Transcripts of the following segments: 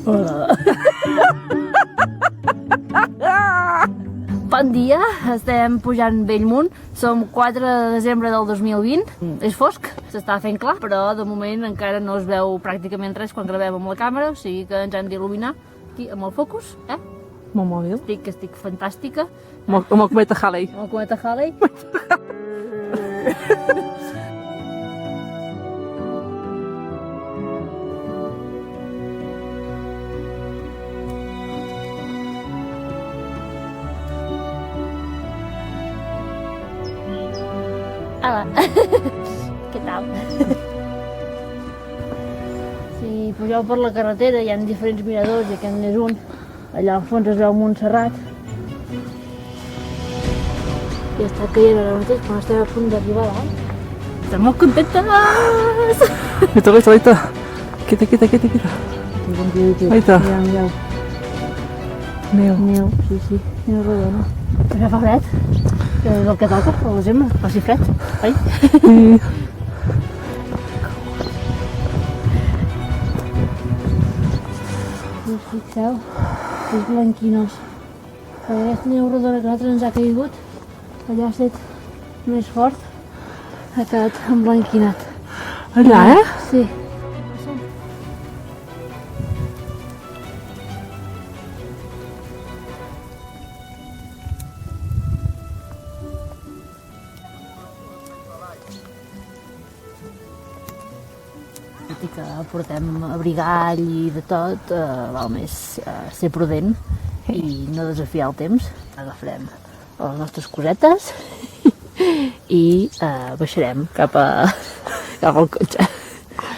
Hola. Bon dia, estem pujant Bellmunt, som 4 de desembre del 2020, és fosc, s'està fent clar, però de moment encara no es veu pràcticament res quan gravem amb la càmera, o sigui que ens hem d'il·luminar aquí amb el focus, Amb el mòbil. Estic fantàstica. Amb el cometa Halley. Amb el cometa Halley. Hola. Què tal? Si pugeu per la carretera hi ha diferents miradors i aquest n'és un. Allà al fons es veu Montserrat. I està caient ara mateix quan estem a punt d'arribar a dalt. Estem molt contentes! Laita. Quieta. Laita. Mireu. Neu. Sí. Neu rodona. Però fa fred. Que és el que toca, al desembre. Faci fred. Ai? Sí. Us fixeu? És blanquinós. Aquesta neu rodona que a nosaltres ens ha caigut, allà ha estat més fort, ha quedat emblanquinat. Allà, Sí. Tot i que portem abrigall i de tot, val més ser prudent i no desafiar el temps. Agafarem les nostres cosetes i baixarem cap al cotxe.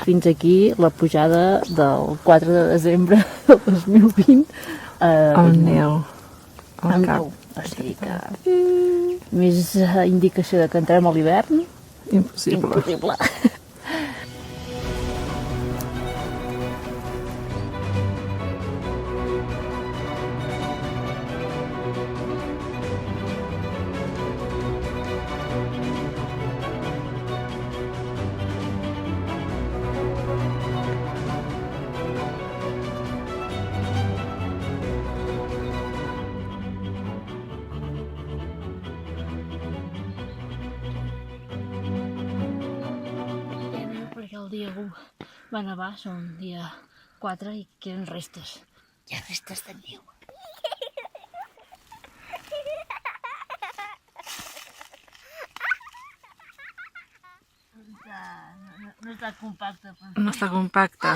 Fins aquí la pujada del 4 de desembre del 2020. Amb neu. Amb neu. O sigui que més indicació de que entrem a l'hivern, impossible. Perquè el dia 1 va nevar, som dia 4 i queden restes. Hi ha restes de neu. No està compacte. No està compacte.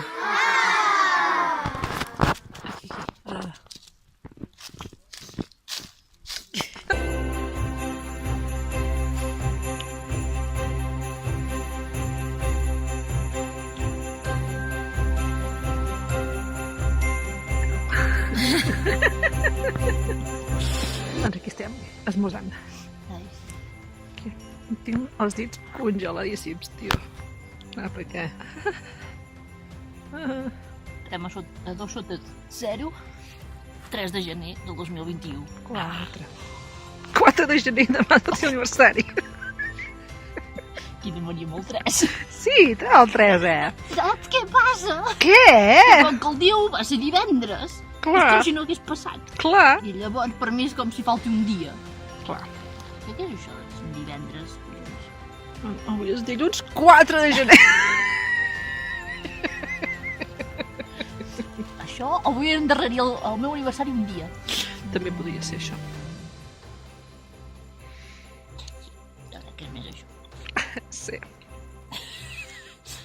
Doncs aquí estem, esmorzant. Tinc els dits congeladíssims, tio. Per què? Estem a 2 sota 0, 3 de gener del 2021. 4 de gener, demà el teu aniversari. Quina mania molt 3. Sí, el 3, Saps què passa? Què? Com que el dia 1 va ser divendres, Clar. és com si no hagués passat. Clar. I llavors per mi és com si falti un dia. Clar. Què és això? És un divendres? Avui és dilluns 4 de gener. Això avui endarreria el meu aniversari un dia. També podria ser això. Què és més això? Sí.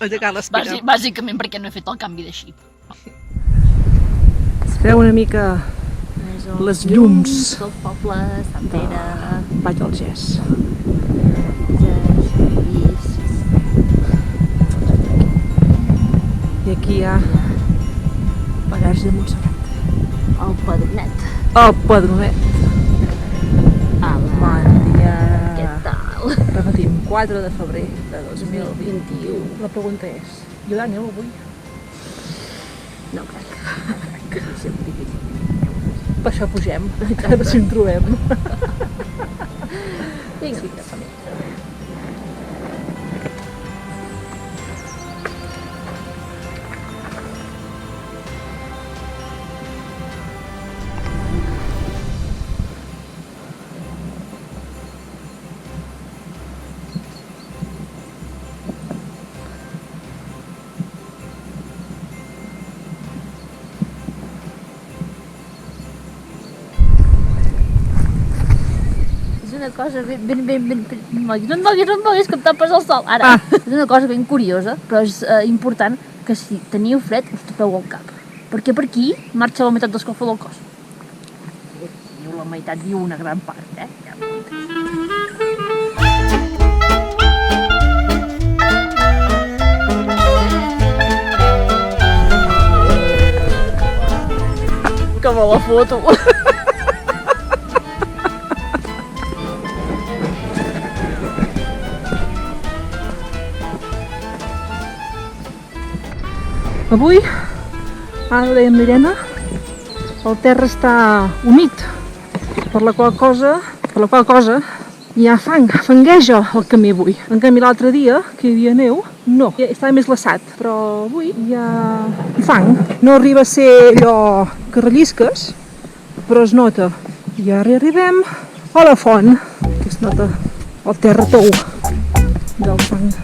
Aixecar l'espera. Bàsicament perquè no he fet el canvi de xip. Es veu una mica les llums del poble, Sant Pere, Vall del Gès. I aquí hi ha la Verge de Montserrat. El Padronet. El Padronet. Bon dia. Què tal? Repetim, 4 de febrer de 2021. La pregunta és, hi haurà neu avui? No crec. Que és sempre difícil. Per això pugem, a veure si en trobem. Vinga. Sí, ja som. una cosa ben... No et moguis, que em tapes el sol. Ara, és una cosa ben curiosa, però és important que si teniu fred us tapeu el cap. Perquè per aquí marxa la meitat d'escalfor del cos. Diu la meitat, diu una gran part, Ja que me la foto. Avui, ara ho deia amb l'Irene, el terra està humit, per la qual cosa hi ha fangueja al camí avui. En canvi l'altre dia, que hi havia neu, no, estava més glaçat, però avui hi ha fang. No arriba a ser allò que rellisques, però es nota. I ara arribem a la font, que es nota el terra tou del fang.